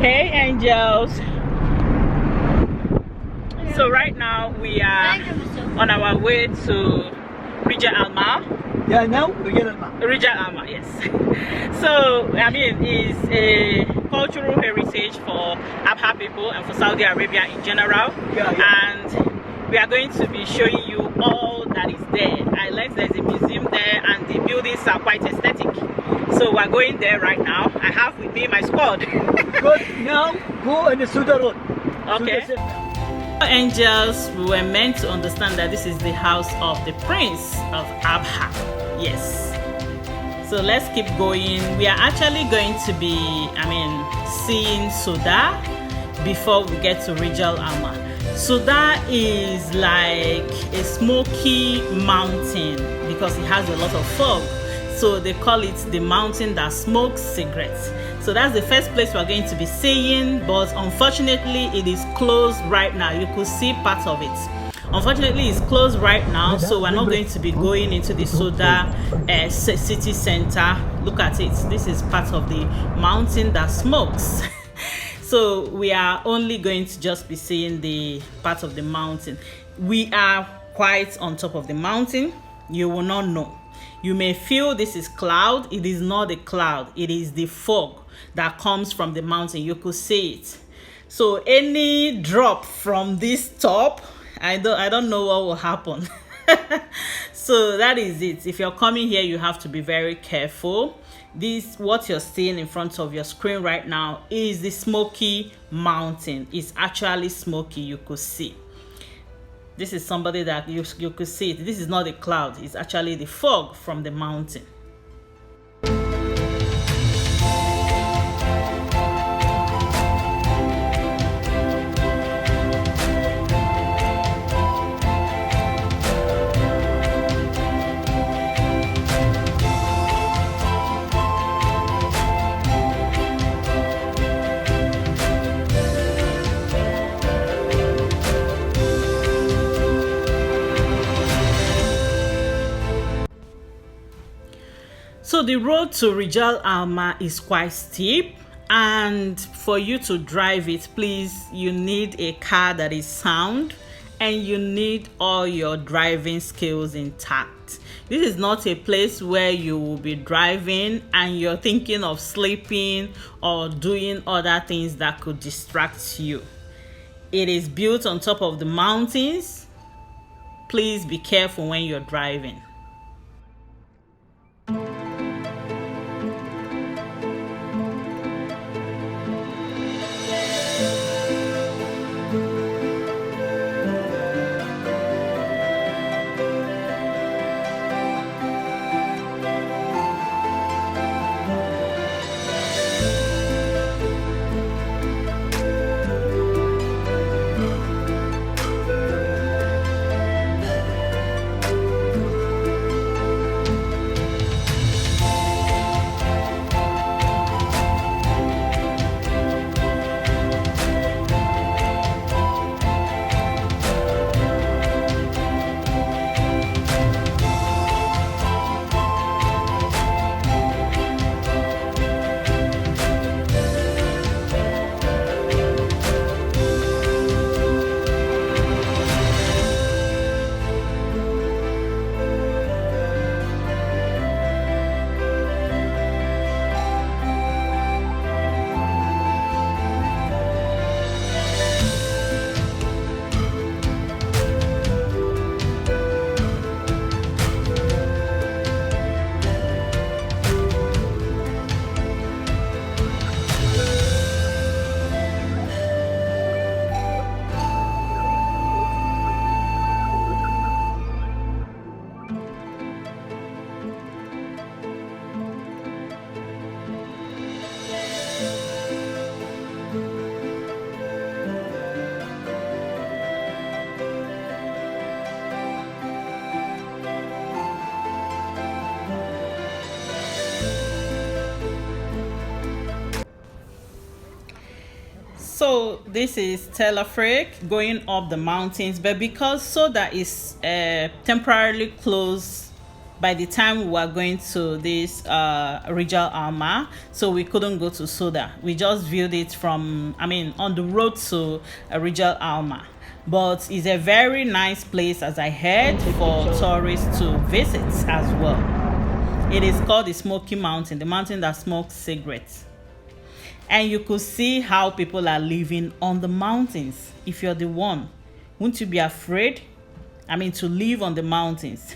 Hey angels. So right now we are on our way to Rijal Alma. Yeah, now Rijal Alma. Rijal Alma, yes. So I mean, it's a cultural heritage for Abha people and for Saudi Arabia in general. And we are going to be showing you all that is there. I learned there's a museum there and the buildings are quite aesthetic. So we're going there right now. I have with me my squad. Good. Now go on the Soudah road. Okay. Angels, we were meant to understand that this is the house of the prince of Abha. Yes. So let's keep going. We are actually going to be, seeing Soudah before we get to Rijal Alma. Soudah is like a smoky mountain because it has a lot of fog. So they call it the mountain that smokes cigarettes. So that's the first place we're going to be seeing, but unfortunately it is closed right now. You could see part of it. Unfortunately it's closed right now, so we're not going to be going into the Soudah city center. Look at it. This is part of the mountain that smokes. So we are only going to just be seeing the part of the mountain. We are quite on top of the mountain. You will not know. You may feel this is cloud. It is not a cloud. It is the fog that comes from the mountain. You could see it. So any drop from this top, I don't know what will happen. So that is it. If you're coming here, you have to be very careful. What you're seeing in front of your screen right now is the smoky mountain. It's actually smoky. You could see. This is somebody that you could see it. This is not a cloud. It's actually the fog from the mountain. So the road to Rijal Alma is quite steep, and for you to drive it, please, you need a car that is sound and you need all your driving skills intact. This is not a place where you will be driving and you're thinking of sleeping or doing other things that could distract you. It is built on top of the mountains. Please be careful when you're driving. So this is Teleferic going up the mountains, but because Soudah is temporarily closed by the time we were going to this Rijal Alma, so we couldn't go to Soudah. We just viewed it from, on the road to Rijal Alma. But it's a very nice place, as I heard, for tourists to visit as well. It is called the Smoky Mountain, the mountain that smokes cigarettes. And you could see how people are living on the mountains. If you're the one, wouldn't you be afraid? To live on the mountains.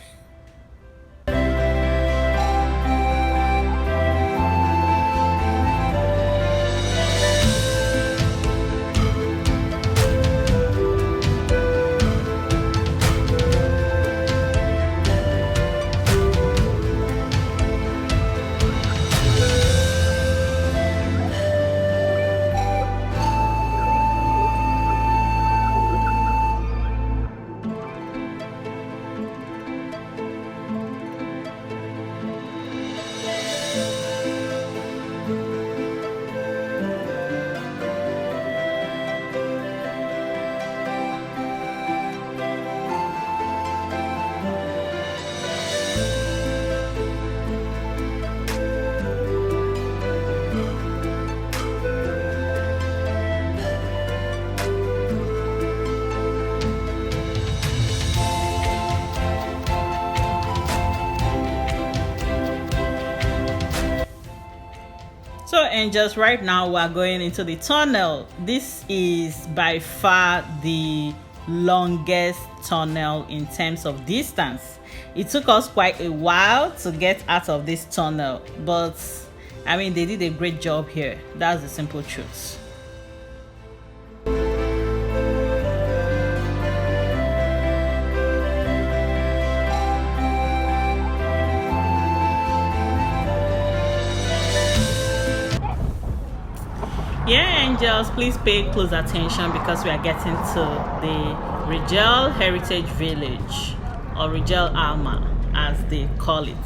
So angels, right now we're going into the tunnel. This is by far the longest tunnel in terms of distance. It took us quite a while to get out of this tunnel, but they did a great job here. That's the simple truth. Yeah, angels, please pay close attention because we are getting to the Rijal Heritage Village, or Rijal Alma as they call it.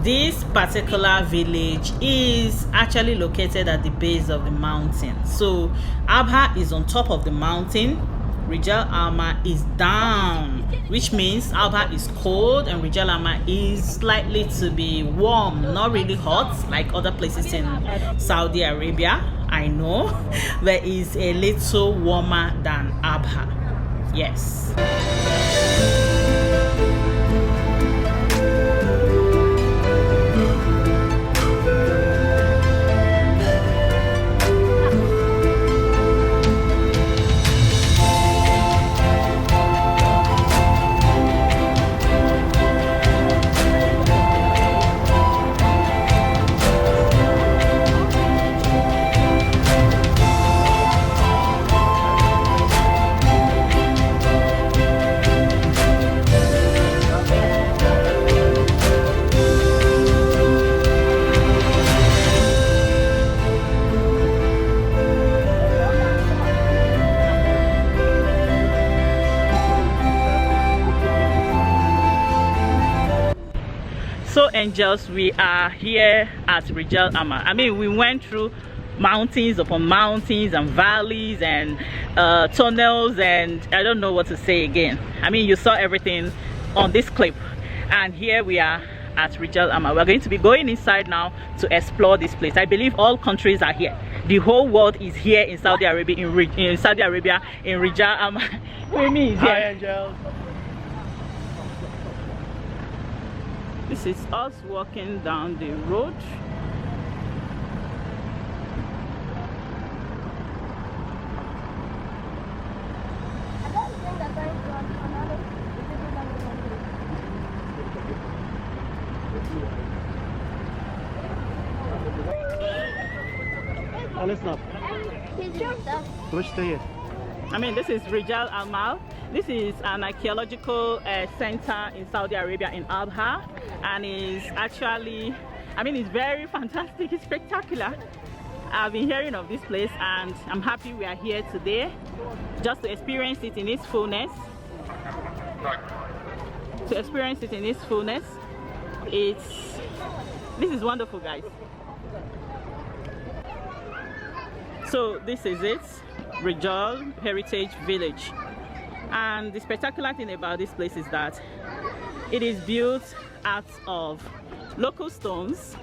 This particular village is actually located at the base of the mountain. So Abha is on top of the mountain, Rijal Alma is down, which means Abha is cold and Rijal Alma is slightly to be warm, not really hot like other places in Saudi Arabia. I know, but it's a little warmer than Abha. Yes. So angels, we are here at Rijal Alma. We went through mountains upon mountains and valleys and tunnels, and I don't know what to say again. You saw everything on this clip, and here we are at Rijal Alma. We're going to be going inside now to explore this place. I believe all countries are here. The whole world is here in Saudi Arabia, in Rijal Alma. With me is here. Hi, angels. This is us walking down the road. This is Rijal Alma. This is an archaeological center in Saudi Arabia, in Abha, and is actually, it's very fantastic, it's spectacular. I've been hearing of this place and I'm happy we are here today just to experience it in its fullness. This is wonderful, guys. So this is it, Rijal Heritage Village. And the spectacular thing about this place is that it is built out of local stones.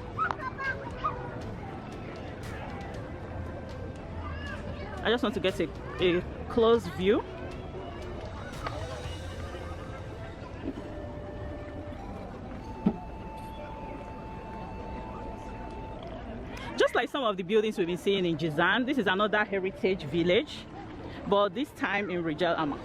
I just want to get a close view. Just like some of the buildings we've been seeing in Jizan, this is another heritage village, but this time in Rijal Alma.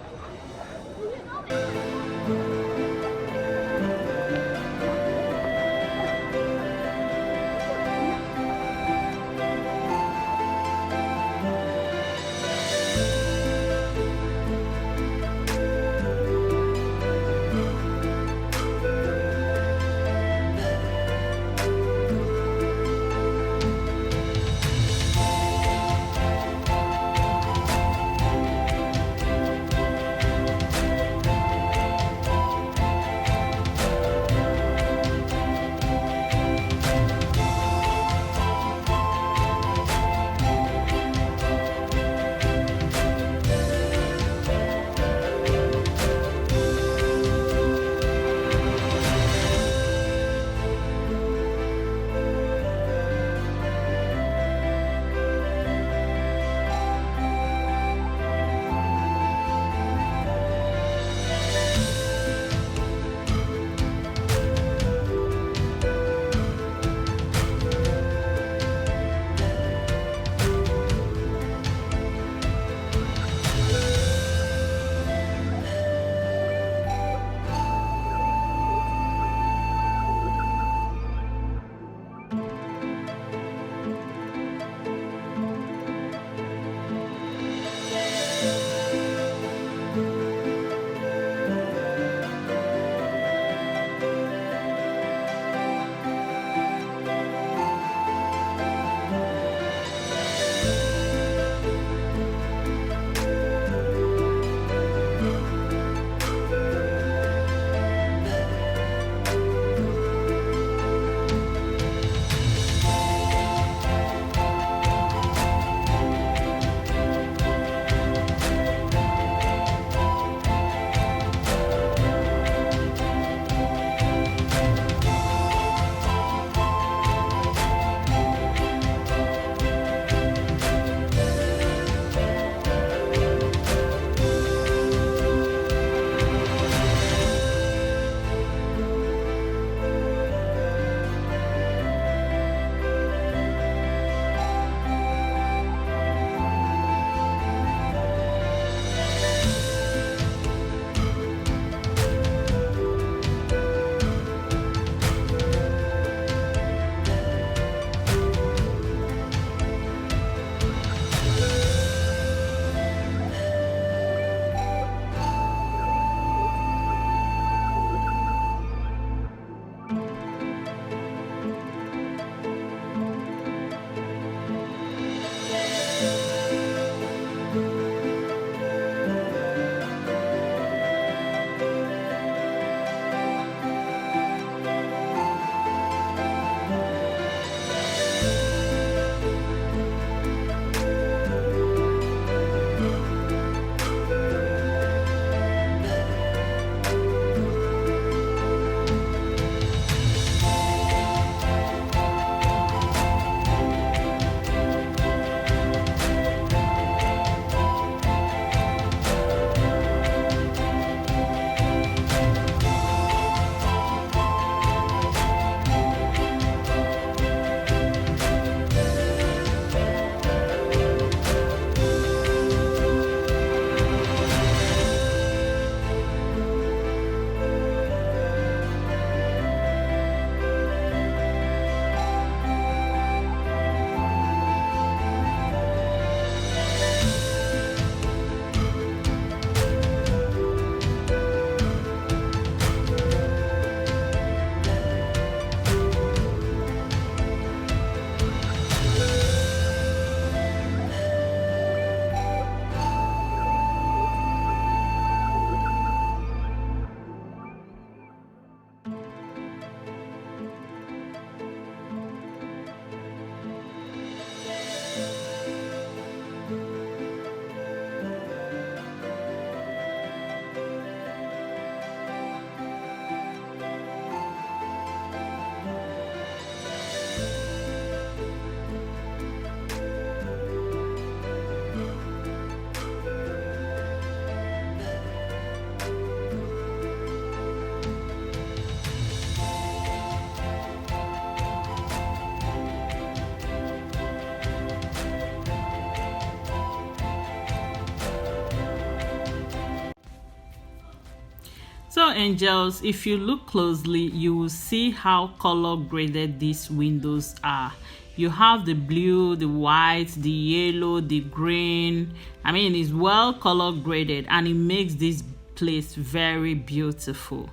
Well, angels, if you look closely, you will see how color graded these windows are. You have the blue, the white, the yellow, the green. I mean, it's well color graded, and it makes this place very beautiful.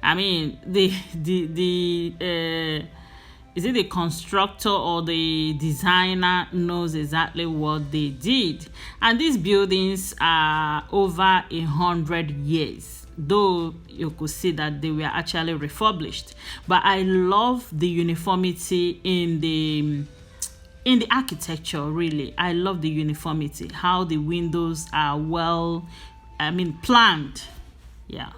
I mean, is it the constructor or the designer knows exactly what they did. And these buildings are over 100 years, though you could see that they were actually refurbished. But I love the uniformity in the architecture. Really, I love the uniformity, how the windows are well, planned. Yeah.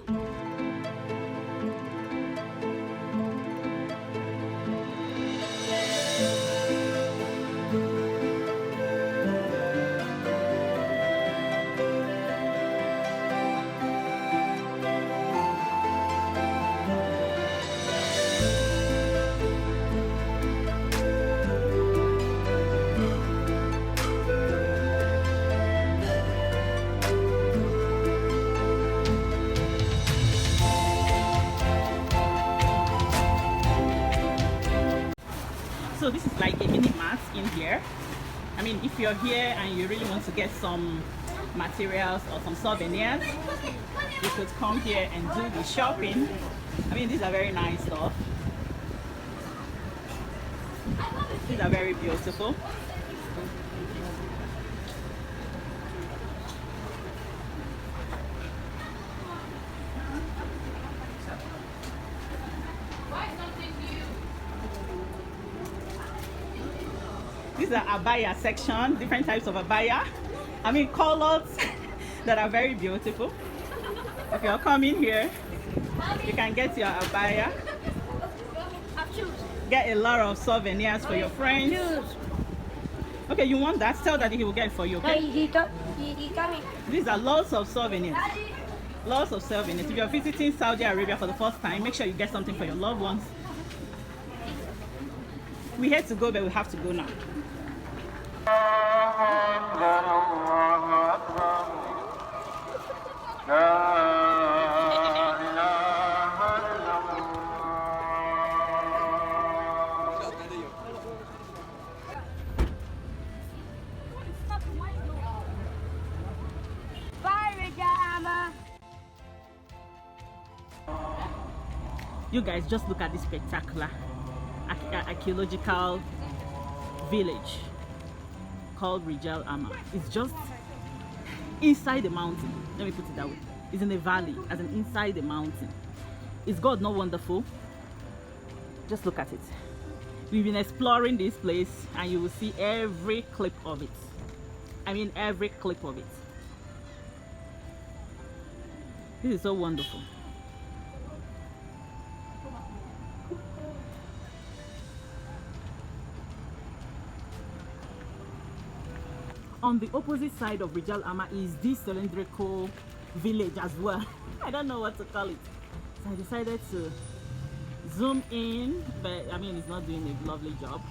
So this is like a mini mart in here. I mean, if you're here and you really want to get some materials or some souvenirs, you could come here and do the shopping. I mean, these are very nice stuff. These are very beautiful. These are abaya section, different types of abaya. I mean, colors that are very beautiful. If you're coming here, you can get your abaya. Get a lot of souvenirs for your friends. Okay, you want that? Tell Daddy he will get it for you, okay? These are lots of souvenirs. Lots of souvenirs. If you're visiting Saudi Arabia for the first time, make sure you get something for your loved ones. We had to go, but we have to go now. Bye, Rijal Alma. You guys just look at this spectacular archaeological village called Rijal Alma. It's just inside the mountain. Let me put it that way. It's in a valley, as in inside the mountain. Is God not wonderful? Just look at it. We've been exploring this place and you will see every clip of it. I mean, every clip of it. This is so wonderful. On the opposite side of Rijal Alma is this Cylindrical Village as well. I don't know what to call it. So I decided to zoom in, but I mean, it's not doing a lovely job.